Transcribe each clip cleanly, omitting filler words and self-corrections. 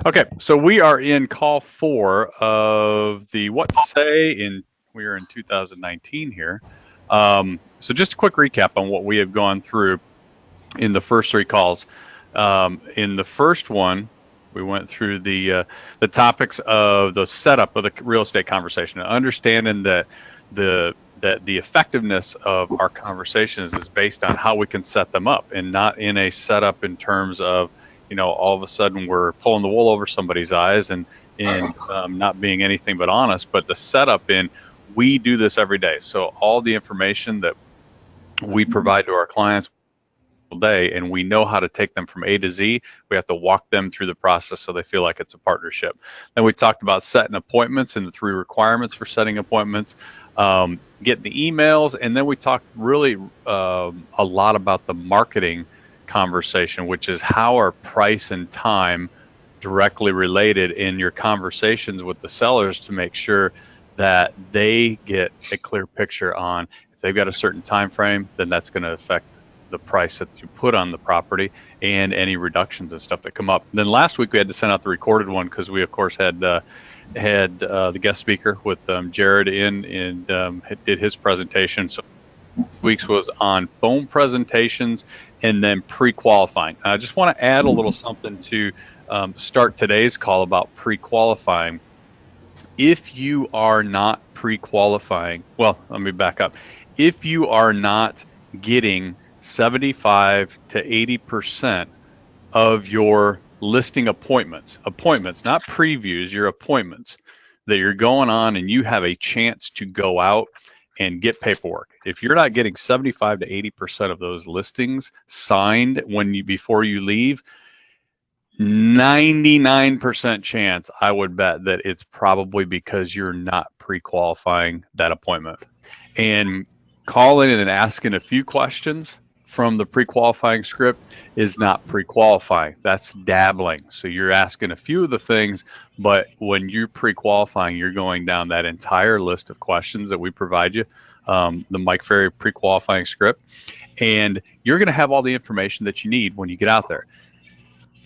Okay, so we are in call 4 of the What Say in. We are in 2019 here. So just a quick recap on what we have gone through in the first 3 calls. In the first one, we went through the topics of the setup of the real estate conversation, understanding that the effectiveness of our conversations is based on how we can set them up, and not in a setup in terms of, all of a sudden we're pulling the wool over somebody's eyes and not being anything but honest. But the setup in, we do this every day, so all the information that we provide to our clients day, and we know how to take them from A to Z. We have to walk them through the process so they feel like it's a partnership. Then we talked about setting appointments and the 3 requirements for setting appointments, getting the emails, and then we talked really a lot about the marketing conversation, which is how are price and time directly related in your conversations with the sellers to make sure that they get a clear picture on, if they've got a certain time frame, then that's going to affect the price that you put on the property and any reductions and stuff that come up. Then last week we had to send out the recorded one because we of course had the guest speaker with Jared in and did his presentation. So week's was on phone presentations and then pre-qualifying. I just want to add a little something to start today's call about pre-qualifying. If you are not pre-qualifying, well, let me back up. If you are not getting 75 to 80% of your listing appointments, not previews, your appointments that you're going on, and you have a chance to go out and get paperwork. If you're not getting 75 to 80% of those listings signed before you leave, 99% chance I would bet that it's probably because you're not pre-qualifying that appointment. And calling in and asking a few questions from the pre-qualifying script is not pre-qualifying. That's dabbling. So you're asking a few of the things, but when you're pre-qualifying, you're going down that entire list of questions that we provide you, the Mike Ferry pre-qualifying script, and you're going to have all the information that you need when you get out there.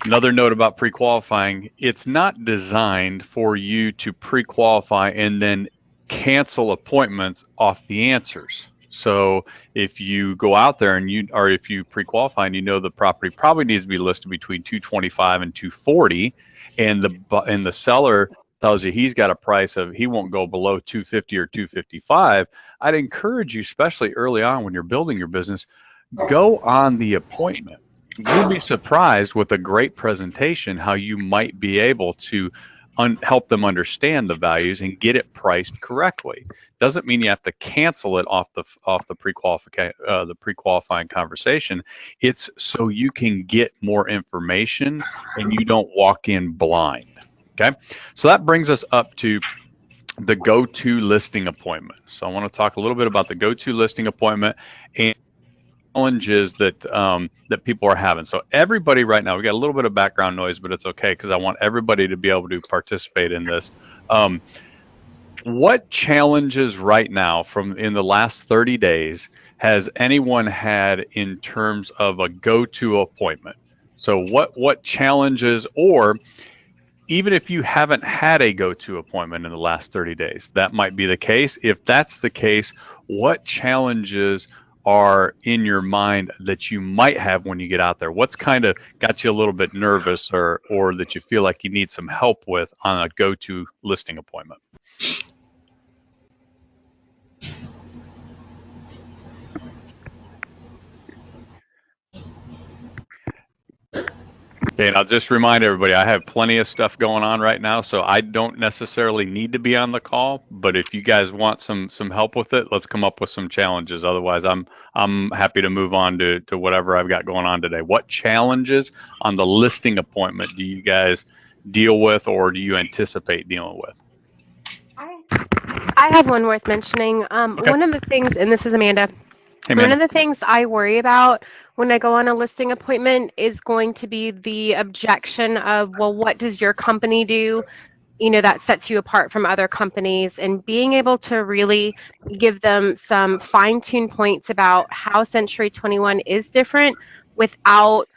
Another note about pre-qualifying, it's not designed for you to pre-qualify and then cancel appointments off the answers. So if you go out there if you pre-qualify and you know the property probably needs to be listed between 225 and 240, and the seller tells you he's got a price of, he won't go below 250 or 255, I'd encourage you, especially early on when you're building your business, go on the appointment. You'll be surprised with a great presentation how you might be able to help them understand the values and get it priced correctly. Doesn't mean you have to cancel it off the pre-qualifying conversation. It's so you can get more information and you don't walk in blind. Okay, so that brings us up to the go-to listing appointment. So I want to talk a little bit about the go-to listing appointment and challenges that people are having. So everybody right now, we got a little bit of background noise, but it's okay because I want everybody to be able to participate in this. What challenges right now from in the last 30 days has anyone had in terms of a go-to appointment? So what challenges, or even if you haven't had a go-to appointment in the last 30 days, that might be the case. If that's the case, what challenges are in your mind that you might have when you get out there? What's kind of got you a little bit nervous or that you feel like you need some help with on a go-to listing appointment? Okay, and I'll just remind everybody, I have plenty of stuff going on right now, so I don't necessarily need to be on the call. But if you guys want some help with it, let's come up with some challenges. Otherwise, I'm happy to move on to whatever I've got going on today. What challenges on the listing appointment do you guys deal with, or do you anticipate dealing with? I have one worth mentioning. Okay. One of the things, and this is Amanda. Hey, One man. of the things I worry about when I go on a listing appointment is going to be the objection of, well, what does your company do? That sets you apart from other companies, and being able to really give them some fine-tuned points about how Century 21 is different without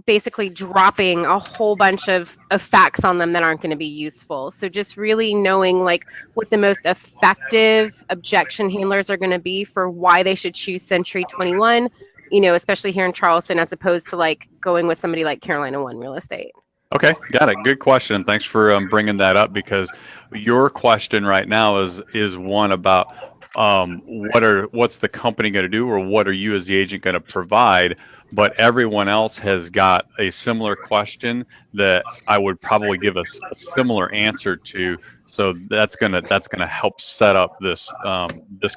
basically dropping a whole bunch of facts on them that aren't going to be useful. So just really knowing like what the most effective objection handlers are going to be for why they should choose Century 21, especially here in Charleston, as opposed to like going with somebody like Carolina One Real Estate. Okay, got it. Good question. Thanks for bringing that up, because your question right now is one about what's the company going to do, or what are you as the agent going to provide? But everyone else has got a similar question that I would probably give a similar answer to. So that's gonna help set up this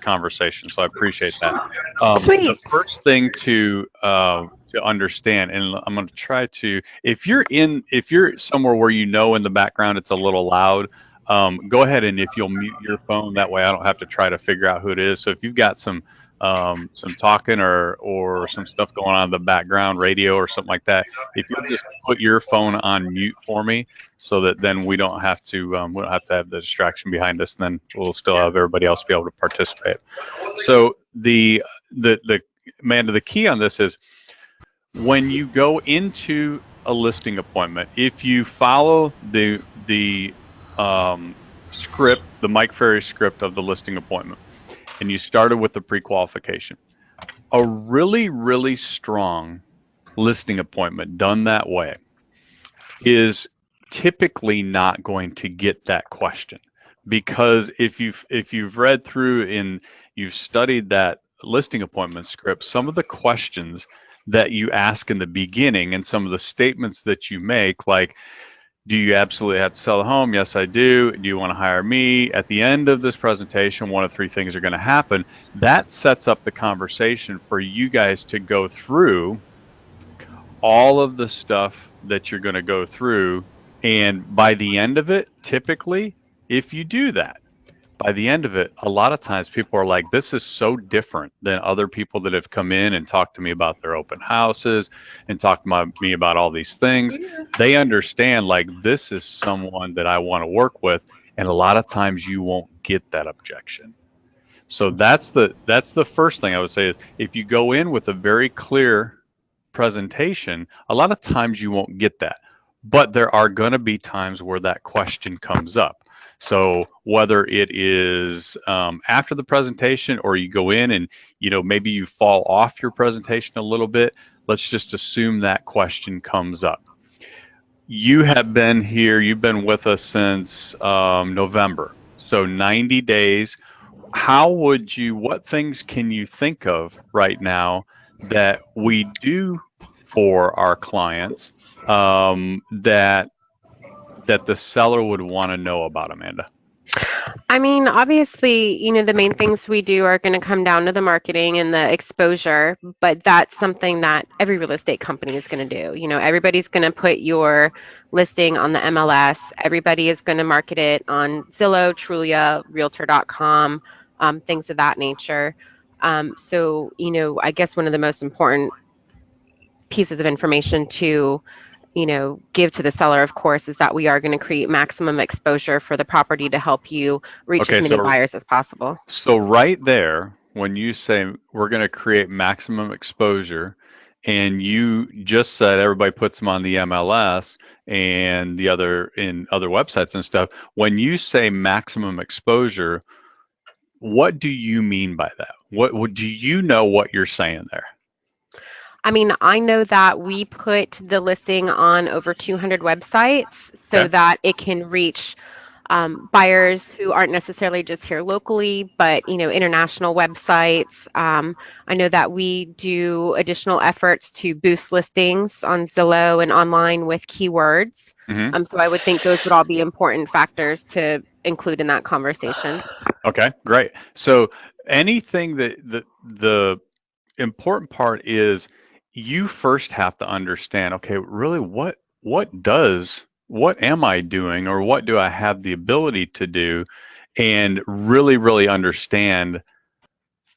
conversation. So I appreciate that. The Sweet. first thing to understand, and I'm going to try to, if you're somewhere where in the background it's a little loud, go ahead, and if you'll mute your phone, that way I don't have to try to figure out who it is. So if you've got some talking or some stuff going on in the background, radio or something like that, if you'll just put your phone on mute for me, so that then we don't have to have the distraction behind us, and then we'll still have everybody else be able to participate. So the Amanda, the key on this is, when you go into a listing appointment, if you follow the script, the Mike Ferry script of the listing appointment, and you started with the pre-qualification, a really, really strong listing appointment done that way is typically not going to get that question, because if you've read through and you've studied that listing appointment script, some of the questions that you ask in the beginning and some of the statements that you make, like, do you absolutely have to sell the home? Yes, I do. Do you want to hire me? At the end of this presentation, one of three things are going to happen. That sets up the conversation for you guys to go through all of the stuff that you're going to go through. And by the end of it, typically, if you do that, by the end of it, a lot of times people are like, this is so different than other people that have come in and talked to me about their open houses and talked to me about all these things. They understand, like, this is someone that I want to work with. And a lot of times you won't get that objection. So that's the first thing I would say is, if you go in with a very clear presentation, a lot of times you won't get that. But there are going to be times where that question comes up. So whether it is after the presentation, or you go in and maybe you fall off your presentation a little bit, let's just assume that question comes up. You have been here, you've been with us since November, so 90 days. What things can you think of right now that we do for our clients that the seller would want to know about, Amanda? I mean, obviously, the main things we do are going to come down to the marketing and the exposure, but that's something that every real estate company is going to do. Everybody's going to put your listing on the MLS. Everybody is going to market it on Zillow, Trulia, Realtor.com, things of that nature. So, I guess one of the most important pieces of information to give to the seller, of course, is that we are going to create maximum exposure for the property to help you reach as many buyers as possible. So right there, when you say we're going to create maximum exposure, and you just said everybody puts them on the MLS and in other websites and stuff, when you say maximum exposure, what do you mean by that? What do you know what you're saying there? I mean, I know that we put the listing on over 200 websites so that it can reach buyers who aren't necessarily just here locally, but international websites. I know that we do additional efforts to boost listings on Zillow and online with keywords. So I would think those would all be important factors to include in that conversation. Okay, great. So anything that the important part is, you first have to understand, okay, really what am I doing, or what do I have the ability to do, and really, really understand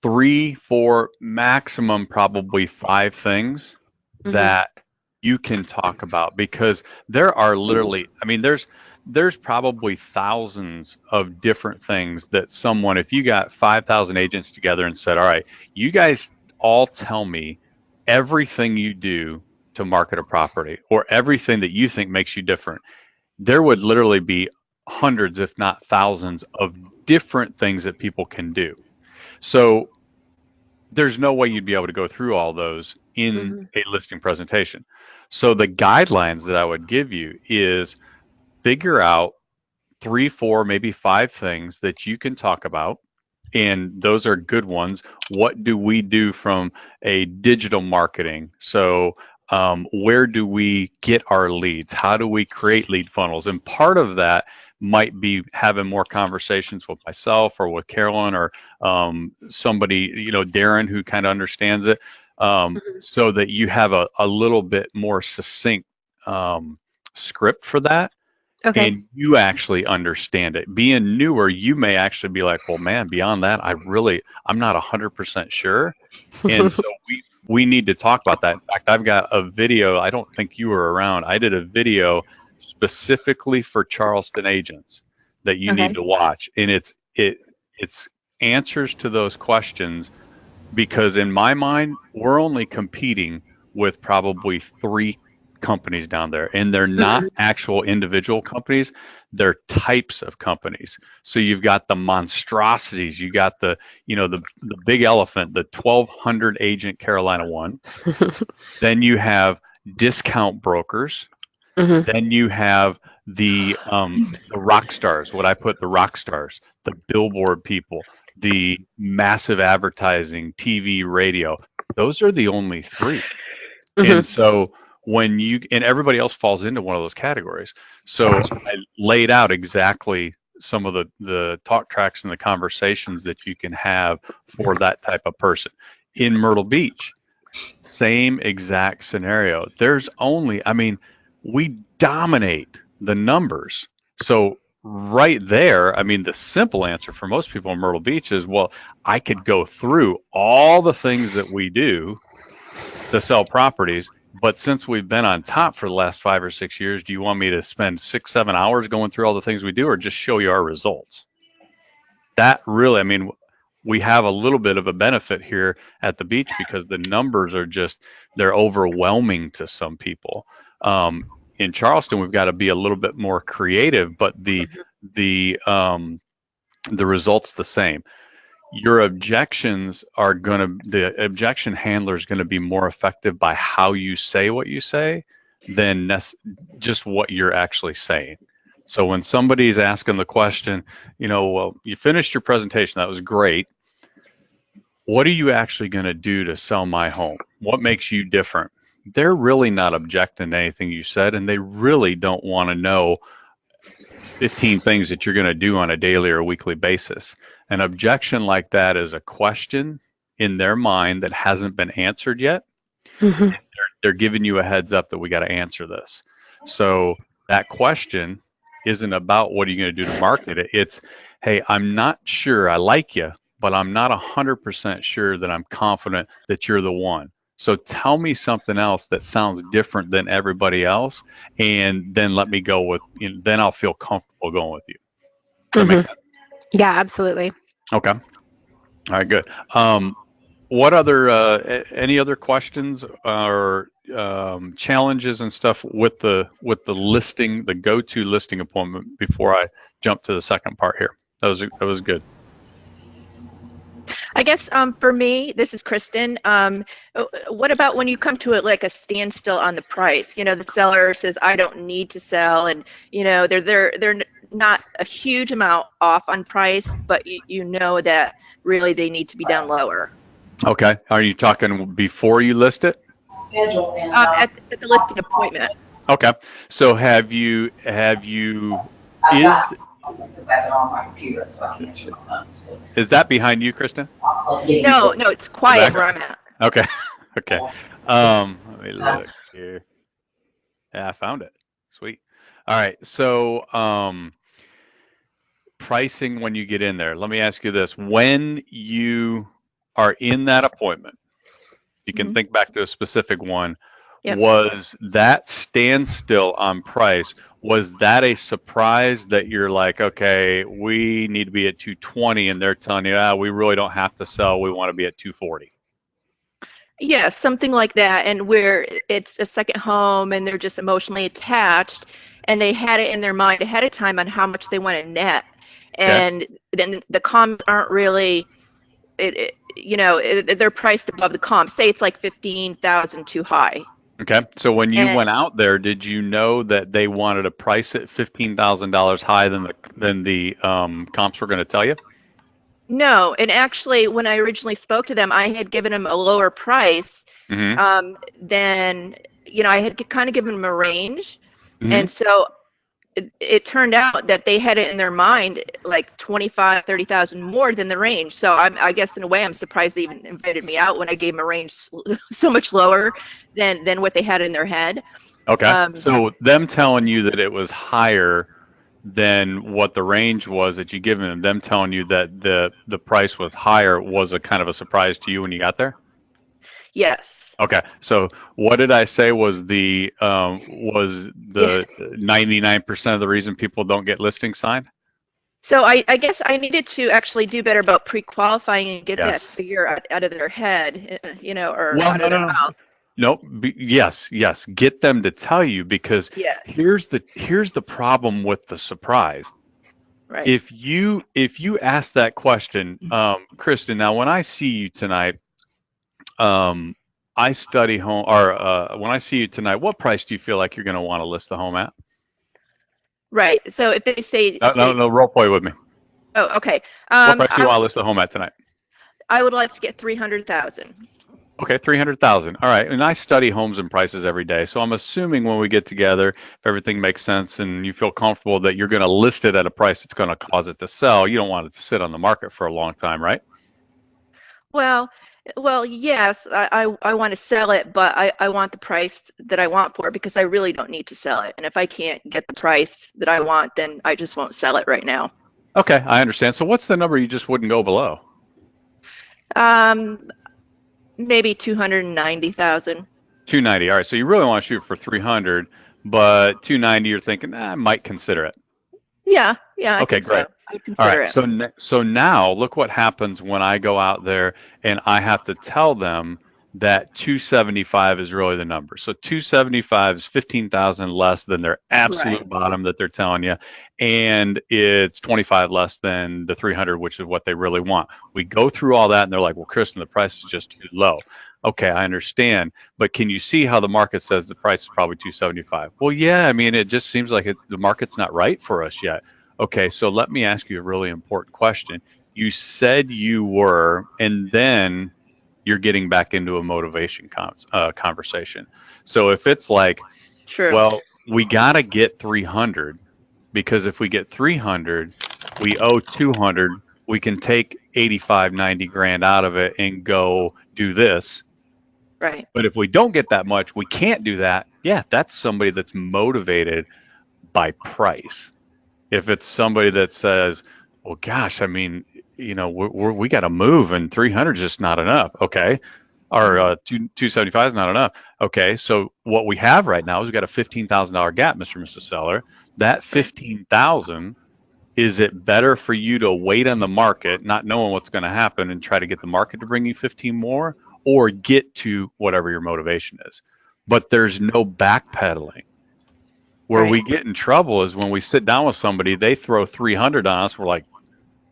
3, 4, maximum probably 5 things that you can talk about, because there are literally, I mean, there's probably thousands of different things that someone, if you got 5,000 agents together and said, all right, you guys all tell me everything you do to market a property, or everything that you think makes you different, there would literally be hundreds, if not thousands, of different things that people can do. So there's no way you'd be able to go through all those in Mm-hmm. a listing presentation. So the guidelines that I would give you is figure out 3, 4, maybe 5 things that you can talk about. And those are good ones. What do we do from a digital marketing? So where do we get our leads? How do we create lead funnels? And part of that might be having more conversations with myself or with Carolyn or somebody, Darren, who kind of understands it, Mm-hmm. so that you have a little bit more succinct script for that. Okay. And you actually understand it. Being newer, you may actually be like, well, man, beyond that, I'm not 100% sure. And so we need to talk about that. In fact, I've got a video. I don't think you were around. I did a video specifically for Charleston agents that you need Okay. to watch. And it's answers to those questions, because in my mind, we're only competing with probably 3 companies down there, and they're not Mm-hmm. actual individual companies, they're types of companies. So you've got the monstrosities, you got the big elephant, the 1,200 agent Carolina one. Then you have discount brokers. Mm-hmm. Then you have the rock stars, what I put, the rock stars, the billboard people, the massive advertising, TV, radio. Those are the only 3. And Mm-hmm. so and everybody else falls into one of those categories. So I laid out exactly some of the talk tracks and the conversations that you can have for that type of person. In Myrtle Beach, same exact scenario. We dominate the numbers. So right there, the simple answer for most people in Myrtle Beach is, well, I could go through all the things that we do to sell properties, but since we've been on top for the last 5 or 6 years, do you want me to spend 6, 7 hours going through all the things we do, or just show you our results? That really, we have a little bit of a benefit here at the beach because the numbers are they're overwhelming to some people. In Charleston, we've got to be a little bit more creative, but the result's the same. The objection handler is going to be more effective by how you say what you say than just what you're actually saying. So when somebody's asking the question, well, you finished your presentation, that was great. What are you actually going to do to sell my home? What makes you different? They're really not objecting to anything you said, and they really don't want to know 15 things that you're going to do on a daily or weekly basis. An objection like that is a question in their mind that hasn't been answered yet. Mm-hmm. They're giving you a heads up that we got to answer this. So that question isn't about what are you going to do to market it. It's, hey, I'm not sure, I like you, but I'm not 100% sure that I'm confident that you're the one. So tell me something else that sounds different than everybody else, and then let me go with, then I'll feel comfortable going with you. Does that make Mm-hmm. sense? Yeah, absolutely. Okay. All right, good. What any other questions or challenges and stuff with the listing, the go-to listing appointment before I jump to the second part here? That was good. I guess for me, this is Kristen. What about when you come to a standstill on the price? The seller says, "I don't need to sell," and they're not a huge amount off on price, but you know that really they need to be down lower. Okay. Are you talking before you list it? At the listing appointment. Okay. So have you is is that behind you, Kristen? No, it's quiet where I'm at. Okay. Okay. Let me look here. Yeah, I found it. Sweet. All right. So pricing when you get in there. Let me ask you this. When you are in that appointment, you can think back to a specific one. Yep. Was that standstill on price, was that a surprise that you're like, okay, we need to be at 220 and they're telling you, we really don't have to sell, we want to be at 240? Yeah, something like that, and where it's a second home and they're just emotionally attached, and they had it in their mind ahead of time on how much they want to net, Okay. and then the comps aren't really, they're priced above the comp. Say it's like 15,000 too high. Okay. So when you And went out there, did you know that they wanted to price it $15,000 higher than the comps were going to tell you? no, and actually, when I originally spoke to them, I had given them a lower price Mm-hmm. than, I had kind of given them a range, Mm-hmm. and so it turned out that they had it in their mind like 25, 30,000 more than the range. So I guess in a way I'm surprised they even invited me out when I gave them a range so much lower than what they had in their head. Okay. Um, So them telling you that it was higher than what the range was that you given them telling you that the price was higher was a kind of a surprise to you when you got there? yes. Okay. So what did I say was Yeah. the 99% of the reason people don't get listings signed? So I guess I needed to actually do better about pre-qualifying and get that Yes. figure out of their head, or Well, out no, of no, their no. mouth. No, yes, yes. Get them to tell you because Yeah. here's the problem with the surprise. Right. If you ask that question, Kristen, now when I see you tonight, um, I study home or when I see you tonight, what price do you feel like you're going to want to list the home at? Right. So if they say No, no, say, no, role play with me. oh, okay. What price do I you want would to list the home at tonight? I would like to get 300,000. Okay, 300,000. All right. And I study homes and prices every day. So I'm assuming when we get together, if everything makes sense and you feel comfortable that you're going to list it at a price that's going to cause it to sell, you don't want it to sit on the market for a long time, right? Well, well, yes, I want to sell it, but I want the price that I want for it because I really don't need to sell it. And if I can't get the price that I want, then I just won't sell it right now. Okay, I understand. So what's the number you just wouldn't go below? Um, Maybe 290,000. 290. All right. So you really want to shoot for 300, but 290, you're thinking, I might consider it. Yeah, yeah, I Okay, think so. great. I'd All right. consider it. So now look what happens when I go out there and I have to tell them that 275 is really the number. So 275 is 15,000 less than their Right, absolute bottom that they're telling you, and it's 25 less than the 300, which is what they really want. We go through all that, and they're like, "Well, Kristen, the price is just too low." Okay, I understand, but can you see how the market says the price is probably 275? Well, yeah. I mean, it just seems like the market's not right for us yet. Okay, so let me ask you a really important question. You said you were, and then you're getting back into a motivation conversation. So if it's like, true. well, we got to get 300 because if we get 300, we owe 200. We can take 85, 90 grand out of it and go do this. Right, But if we don't get that much, we can't do that. Yeah, that's somebody that's motivated by price. If it's somebody that says, well, gosh, I mean, we got to move and 300 is just not enough. Okay. Or 275 is not enough. Okay. So what we have right now is we got a $15,000 gap, Mr. and Mrs. Seller. That right, 15,000, is it better for you to wait on the market, not knowing what's going to happen and try to get the market to bring you 15 more or get to whatever your motivation is? But there's no backpedaling. Where right. we get in trouble is when we sit down with somebody, they throw 300 on us. We're like,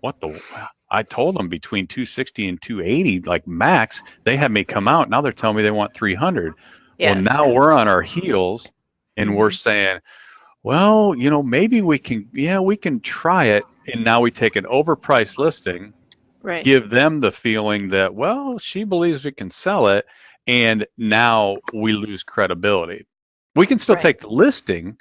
what the? I told them between 260 and 280, like max. They had me come out. Now they're telling me they want 300. Well, Yes. now we're on our heels and we're Hmm. saying, well, maybe we can, yeah, we can try it. And now we take an overpriced listing, Right, give them the feeling that, well, she believes we can sell it. And now we lose credibility. We can still right, take the listing,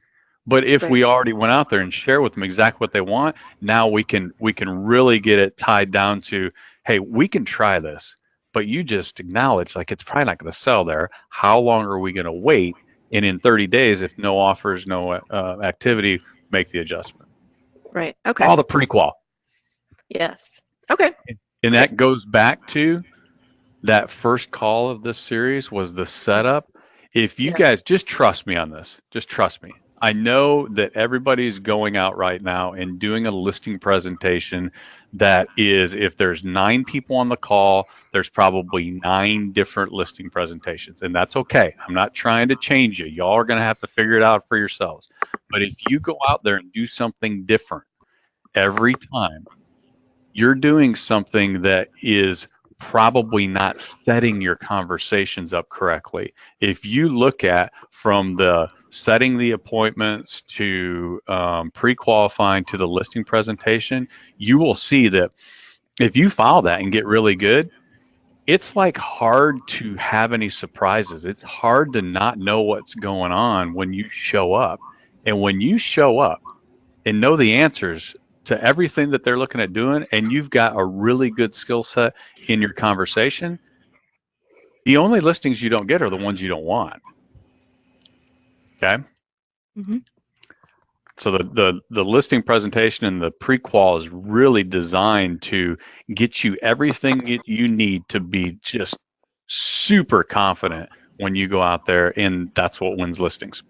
but if right, we already went out there and share with them exactly what they want, now we can really get it tied down to, hey, we can try this, but you just acknowledge like it's probably not going to sell there. How long are we going to wait? And in 30 days, if no offers, no activity, make the adjustment. right. Okay. All the prequal, Yes. Okay. and Good. that goes back to that first call of this series was the setup. If you Yes. guys just trust me on this, just trust me. I know that everybody's going out right now and doing a listing presentation that is, if there's 9 people on the call, there's probably 9 different listing presentations, and that's okay. I'm not trying to change you. Y'all are going to have to figure it out for yourselves. But if you go out there and do something different every time, you're doing something that is probably not setting your conversations up correctly. If you look at from the setting the appointments to pre-qualifying to the listing presentation, you will see that if you follow that and get really good, it's like hard to have any surprises. It's hard to not know what's going on when you show up. And when you show up and know the answers to everything that they're looking at doing, and you've got a really good skill set in your conversation, the only listings you don't get are the ones you don't want. Okay. Mm-hmm. So the listing presentation and the pre-qual is really designed to get you everything you need to be just super confident when you go out there, and that's what wins listings.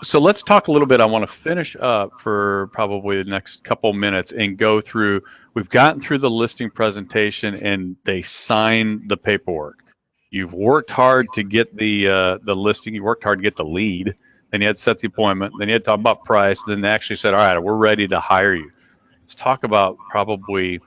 So let's talk a little bit. I want to finish up for probably the next couple minutes and go through. We've gotten through the listing presentation and they sign the paperwork. You've worked hard to get the listing. You worked hard to get the lead. Then you had to set the appointment. Then you had to talk about price. Then they actually said, "All right, we're ready to hire you." Let's talk about probably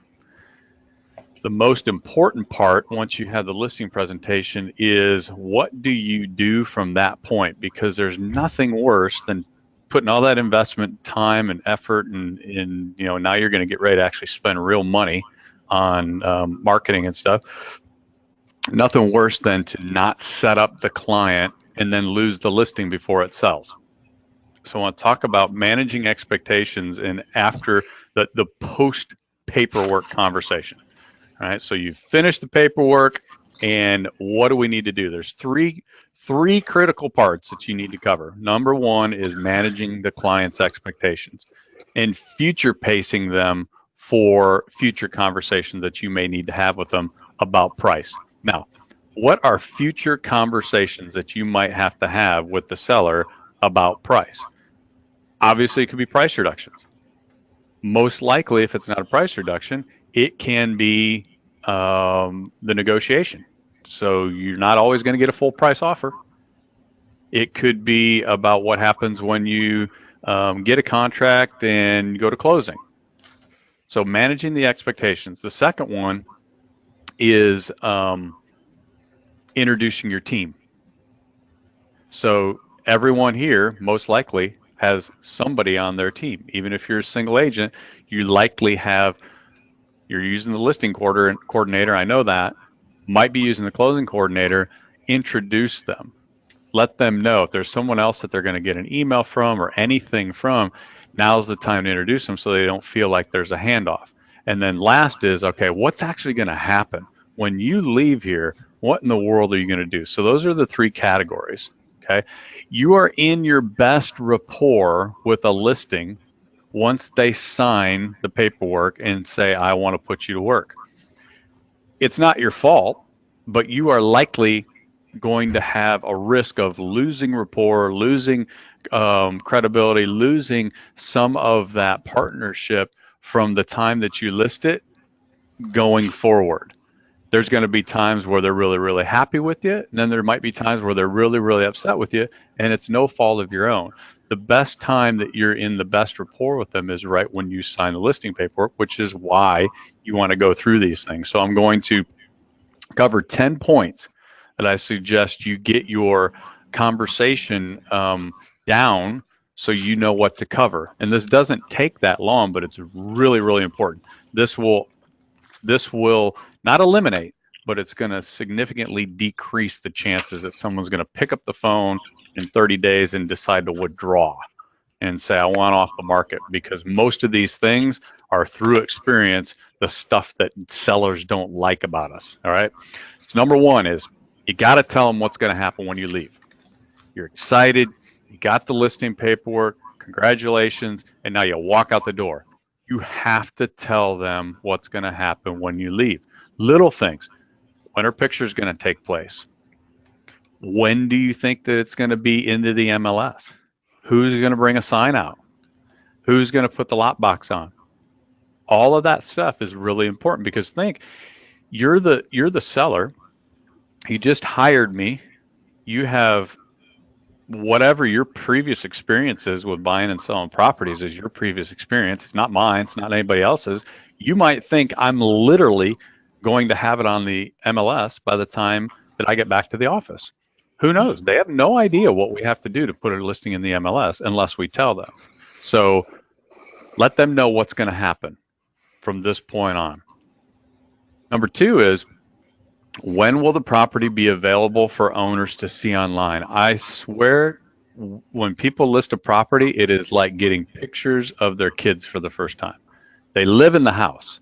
the most important part once you have the listing presentation is what do you do from that point? Because there's nothing worse than putting all that investment, time, and effort, and now you're going to get ready to actually spend real money on marketing and stuff. Nothing worse than to not set up the client and then lose the listing before it sells. So I want to talk about managing expectations and after the post paperwork conversation. All right, so you've finished the paperwork, and what do we need to do? There's three critical parts that you need to cover. Number one is managing the client's expectations and future pacing them for future conversations that you may need to have with them about price. Now, what are future conversations that you might have to have with the seller about price? Obviously, it could be price reductions. Most likely, if it's not a price reduction, it can be the negotiation. So you're not always going to get a full price offer. It could be about what happens when you get a contract and go to closing. So managing the expectations. The second one is introducing your team. So everyone here most likely has somebody on their team. Even if you're a single agent, you likely have, you're using the listing coordinator, I know that, might be using the closing coordinator. Introduce them. Let them know if there's someone else that they're going to get an email from or anything from, now's the time to introduce them so they don't feel like there's a handoff. And then last is, okay, what's actually going to happen? When you leave here, what in the world are you going to do? So those are the 3 categories, okay? You are in your best rapport with a listing once they sign the paperwork and say, I want to put you to work. It's not your fault, but you are likely going to have a risk of losing rapport, losing credibility, losing some of that partnership from the time that you list it going forward. There's going to be times where they're really, really happy with you. And then there might be times where they're really, really upset with you. And it's no fault of your own. The best time that you're in the best rapport with them is right when you sign the listing paperwork, which is why you want to go through these things. So I'm going to cover 10 points that I suggest you get your conversation down so you know what to cover. And this doesn't take that long, but it's really, really important. This will not eliminate, but it's going to significantly decrease the chances that someone's going to pick up the phone in 30 days and decide to withdraw and say, I want off the market, because most of these things are through experience, the stuff that sellers don't like about us. All right. So number one is you got to tell them what's going to happen when you leave. You're excited. You got the listing paperwork. Congratulations. And now you walk out the door. You have to tell them what's going to happen when you leave. Little things. When are pictures going to take place? When do you think that it's going to be into the MLS? Who's going to bring a sign out? Who's going to put the lockbox on? All of that stuff is really important, because think, you're the seller. You just hired me. You have whatever your previous experience is with buying and selling properties is your previous experience. It's not mine. It's not anybody else's. You might think I'm literally going to have it on the MLS by the time that I get back to the office. Who knows? They have no idea what we have to do to put a listing in the MLS unless we tell them. So let them know what's going to happen from this point on. Number two is, when will the property be available for owners to see online? I swear, when people list a property, it is like getting pictures of their kids for the first time. They live in the house,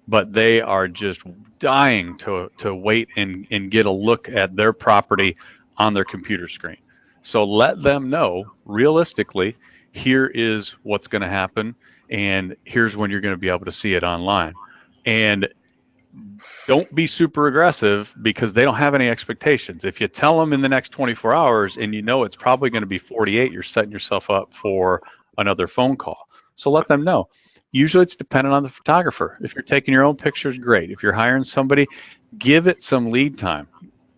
but they are just dying to wait and get a look at their property on their computer screen. So let them know, realistically, here is what's going to happen, and here's when you're going to be able to see it online. And don't be super aggressive, because they don't have any expectations. If you tell them in the next 24 hours and you know it's probably going to be 48, you're setting yourself up for another phone call. So let them know. Usually it's dependent on the photographer. If you're taking your own pictures, great. If you're hiring somebody, give it some lead time.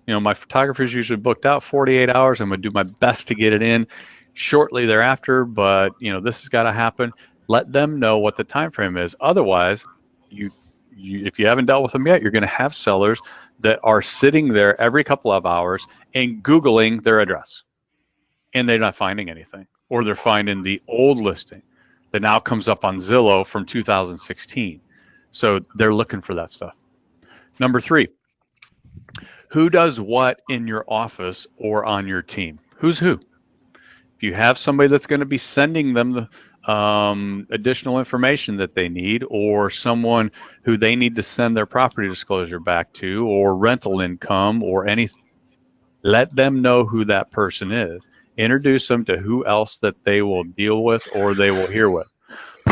You know, my photographer is usually booked out 48 hours. I'm going to do my best to get it in shortly thereafter, but you know, this has got to happen. Let them know what the time frame is. Otherwise, if you haven't dealt with them yet, you're going to have sellers that are sitting there every couple of hours and Googling their address, and they're not finding anything, or they're finding the old listing that now comes up on Zillow from 2016. So they're looking for that stuff. Number three, who does what in your office or on your team? Who's who? If you have somebody that's going to be sending them the additional information that they need, or someone who they need to send their property disclosure back to, or rental income, or anything, let them know who that person is. Introduce them to who else that they will deal with or they will hear with.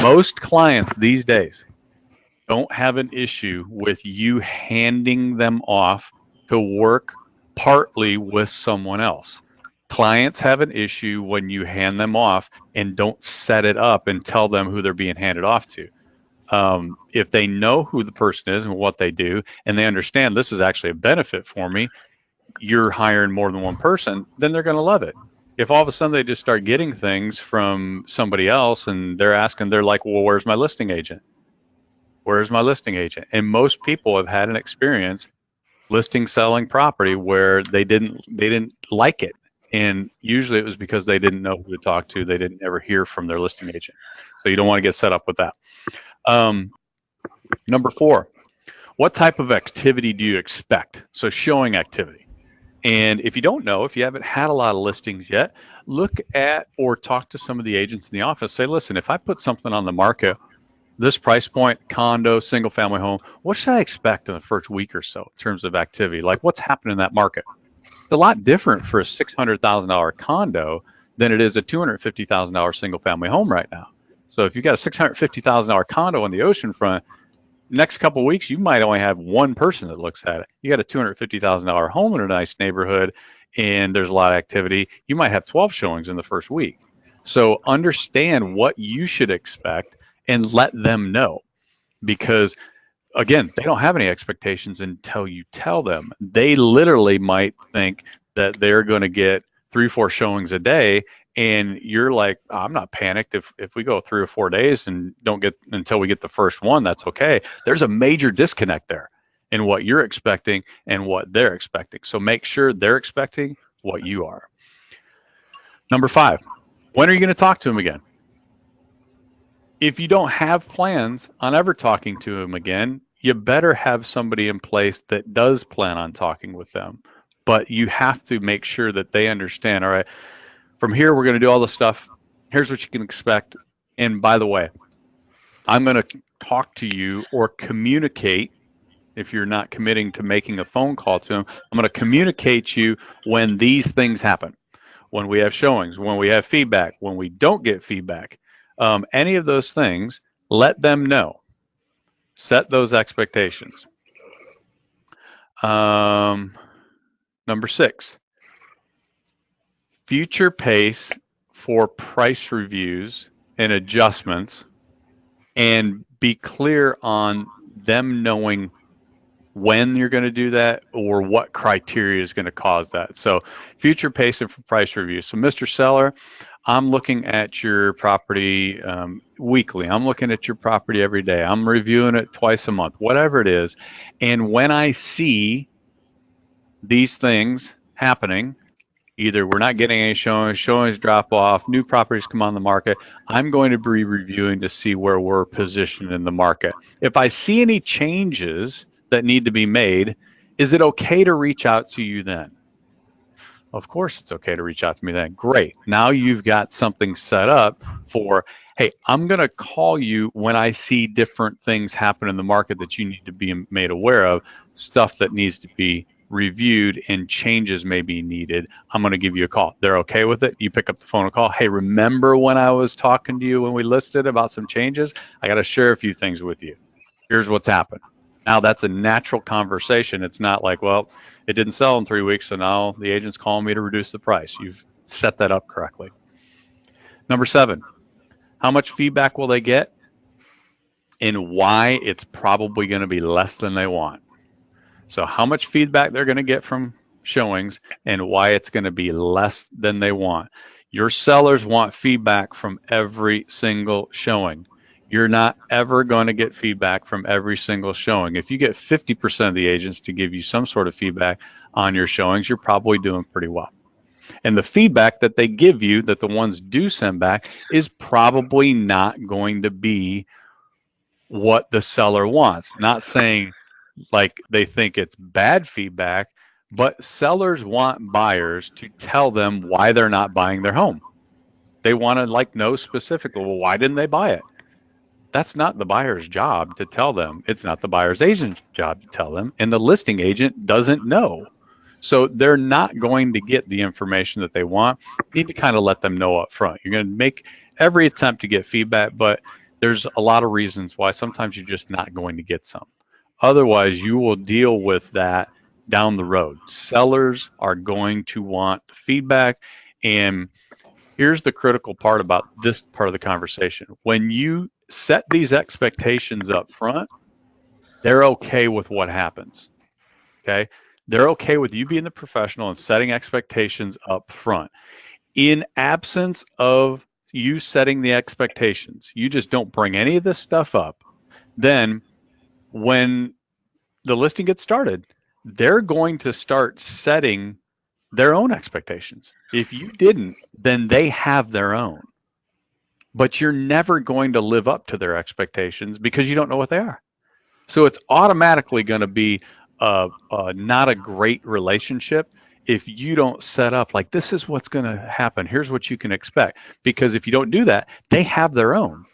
Most clients these days don't have an issue with you handing them off to work partly with someone else. Clients have an issue when you hand them off and don't set it up and tell them who they're being handed off to. If they know who the person is and what they do, and they understand this is actually a benefit for me, you're hiring more than one person, then they're going to love it. If all of a sudden they just start getting things from somebody else and they're like, well, where's my listing agent? Where's my listing agent? And most people have had an experience selling property where they didn't like it. And usually it was because they didn't know who to talk to. They didn't ever hear from their listing agent. So you don't want to get set up with that. Number four, what type of activity do you expect? So showing activity. And if you don't know, if you haven't had a lot of listings yet, look at or talk to some of the agents in the office. Say, listen, if I put something on the market, this price point, condo, single family home, what should I expect in the first week or so in terms of activity? Like, what's happening in that market? It's a lot different for a $600,000 condo than it is a $250,000 single family home right now. So if you got a $650,000 condo on the ocean front, next couple of weeks, you might only have one person that looks at it. You got a $250,000 home in a nice neighborhood and there's a lot of activity. You might have 12 showings in the first week. So understand what you should expect and let them know, because again, they don't have any expectations until you tell them. They literally might think that they're going to get 3-4 showings a day, and you're like, oh, I'm not panicked if we go 3 or 4 days and don't get until we get the first one. That's okay. There's a major disconnect there in what you're expecting and what they're expecting. So make sure they're expecting what you are. Number 5, when are you going to talk to them again? If you don't have plans on ever talking to them again, you better have somebody in place that does plan on talking with them. But you have to make sure that they understand, all right, from here, we're going to do all this stuff. Here's what you can expect. And by the way, I'm going to talk to you or communicate. If you're not committing to making a phone call to them, I'm going to communicate you when these things happen, when we have showings, when we have feedback, when we don't get feedback. Any of those things, let them know. Set those expectations. Number 6, future pace for price reviews and adjustments, and be clear on them knowing when you're going to do that or what criteria is going to cause that. So future pacing for price reviews. So Mr. Seller, I'm looking at your property weekly. I'm looking at your property every day. I'm reviewing it twice a month, whatever it is. And when I see these things happening, either we're not getting any showings drop off, new properties come on the market, I'm going to be reviewing to see where we're positioned in the market. If I see any changes that need to be made, is it okay to reach out to you then? Of course it's okay to reach out to me then. Great. Now you've got something set up for, hey, I'm going to call you when I see different things happen in the market that you need to be made aware of, stuff that needs to be reviewed and changes may be needed. I'm going to give you a call. They're okay with it. You pick up the phone and call. Hey, remember when I was talking to you when we listed about some changes? I got to share a few things with you. Here's what's happened. Now that's a natural conversation. It's not like, well, it didn't sell in 3 weeks, so now the agent's calling me to reduce the price. You've set that up correctly. Number 7, how much feedback will they get and why it's probably going to be less than they want. So how much feedback they're going to get from showings and why it's going to be less than they want. Your sellers want feedback from every single showing. You're not ever going to get feedback from every single showing. If you get 50% of the agents to give you some sort of feedback on your showings, you're probably doing pretty well. And the feedback that they give you, that the ones do send back, is probably not going to be what the seller wants. Not saying like they think it's bad feedback, but sellers want buyers to tell them why they're not buying their home. They want to like know specifically, well, why didn't they buy it? That's not the buyer's job to tell them. It's not the buyer's agent's job to tell them. And the listing agent doesn't know. So they're not going to get the information that they want. You need to kind of let them know up front. You're going to make every attempt to get feedback, but there's a lot of reasons why sometimes you're just not going to get some. Otherwise, you will deal with that down the road. Sellers are going to want feedback. And here's the critical part about this part of the conversation. When you set these expectations up front, they're okay with what happens. Okay? They're okay with you being the professional and setting expectations up front. In absence of you setting the expectations, you just don't bring any of this stuff up, then when the listing gets started, they're going to start setting their own expectations. If you didn't, then they have their own. But you're never going to live up to their expectations because you don't know what they are. So it's automatically going to be not a great relationship if you don't set up like, this is what's going to happen. Here's what you can expect. Because if you don't do that, they have their own.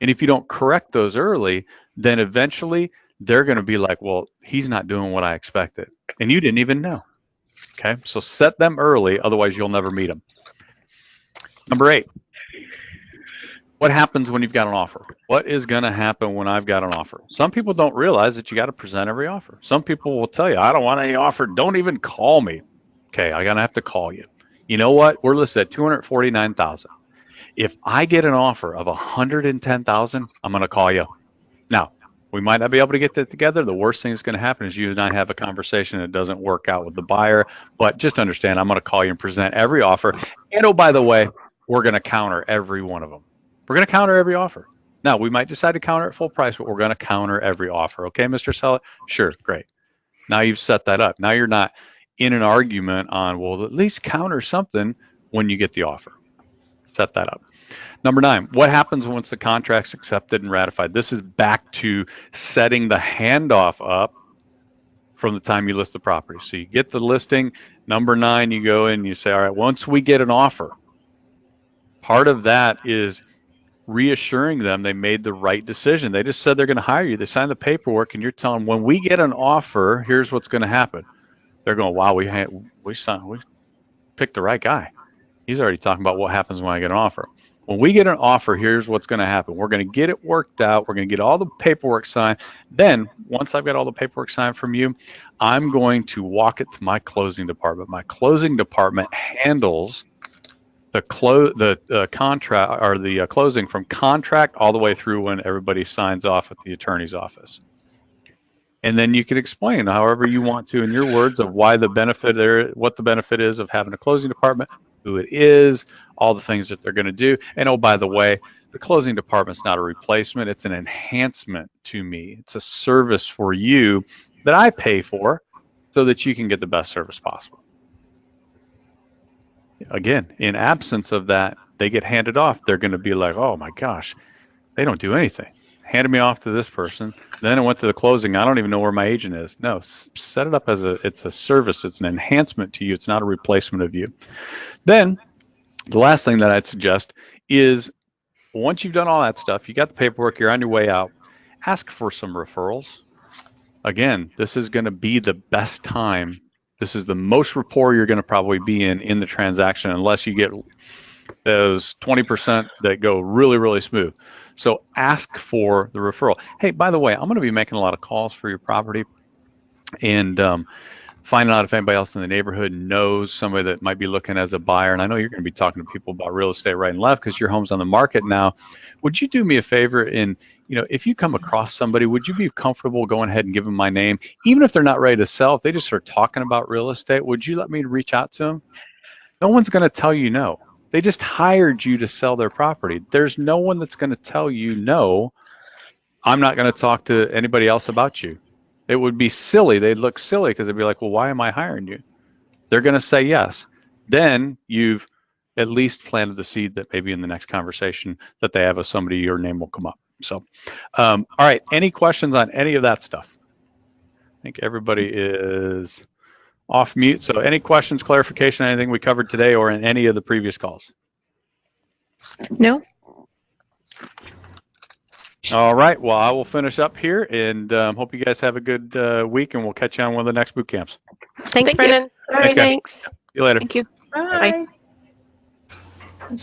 And if you don't correct those early, then eventually they're going to be like, well, he's not doing what I expected. And you didn't even know. Okay, so set them early, otherwise you'll never meet them. Number 8, what happens when you've got an offer? What is going to happen when I've got an offer? Some people don't realize that you got to present every offer. Some people will tell you, I don't want any offer. Don't even call me. Okay, I'm going to have to call you. You know what? We're listed at $249,000. If I get an offer of $110,000, I'm going to call you. Now, we might not be able to get that together. The worst thing that's going to happen is you and I have a conversation that doesn't work out with the buyer. But just understand, I'm going to call you and present every offer. And oh, by the way, we're going to counter every one of them. We're going to counter every offer. Now, we might decide to counter at full price, but we're going to counter every offer. Okay, Mr. Seller? Sure, great. Now you've set that up. Now you're not in an argument on, well, at least counter something when you get the offer. Set that up. Number 9, what happens once the contract's accepted and ratified? This is back to setting the handoff up from the time you list the property. So you get the listing. Number 9, you go in and you say, all right, once we get an offer, part of that is reassuring them they made the right decision. They just said they're going to hire you. They signed the paperwork, and you're telling them, when we get an offer, here's what's going to happen. They're going, wow, we picked the right guy. He's already talking about what happens when I get an offer. When we get an offer, here's what's going to happen. We're going to get it worked out. We're going to get all the paperwork signed. Then, once I've got all the paperwork signed from you, I'm going to walk it to my closing department. My closing department handles the contract or the closing from contract all the way through when everybody signs off at the attorney's office. And then you can explain however you want to in your words of why the benefit there, what the benefit is of having a closing department, who it is, all the things that they're going to do. And oh, by the way, the closing department's not a replacement. It's an enhancement to me. It's a service for you that I pay for so that you can get the best service possible. Again, in absence of that, they get handed off. They're going to be like, oh my gosh, they don't do anything. Handed me off to this person. Then I went to the closing. I don't even know where my agent is. No, set it up as it's a service. It's an enhancement to you. It's not a replacement of you. Then the last thing that I'd suggest is once you've done all that stuff, you got the paperwork, you're on your way out, ask for some referrals. Again, this is going to be the best time. This is the most rapport you're going to probably be in the transaction, unless you get those 20% that go really, really smooth. So ask for the referral. Hey, by the way, I'm going to be making a lot of calls for your property and finding out if anybody else in the neighborhood knows somebody that might be looking as a buyer. And I know you're going to be talking to people about real estate right and left because your home's on the market now. Would you do me a favor and, if you come across somebody, would you be comfortable going ahead and giving them my name? Even if they're not ready to sell, if they just start talking about real estate, would you let me reach out to them? No one's going to tell you no. They just hired you to sell their property. There's no one that's going to tell you no. I'm not going to talk to anybody else about you. It would be silly. They'd look silly because they'd be like, well, why am I hiring you? They're going to say yes. Then you've at least planted the seed that maybe in the next conversation that they have with somebody, your name will come up. So, all right. Any questions on any of that stuff? I think everybody is off mute. So any questions, clarification, anything we covered today or in any of the previous calls? No. All right. Well, I will finish up here and hope you guys have a good week, and we'll catch you on one of the next boot camps. Thanks, Brendan. Thanks, guys. Thanks. See you later. Thank you. Bye. Bye.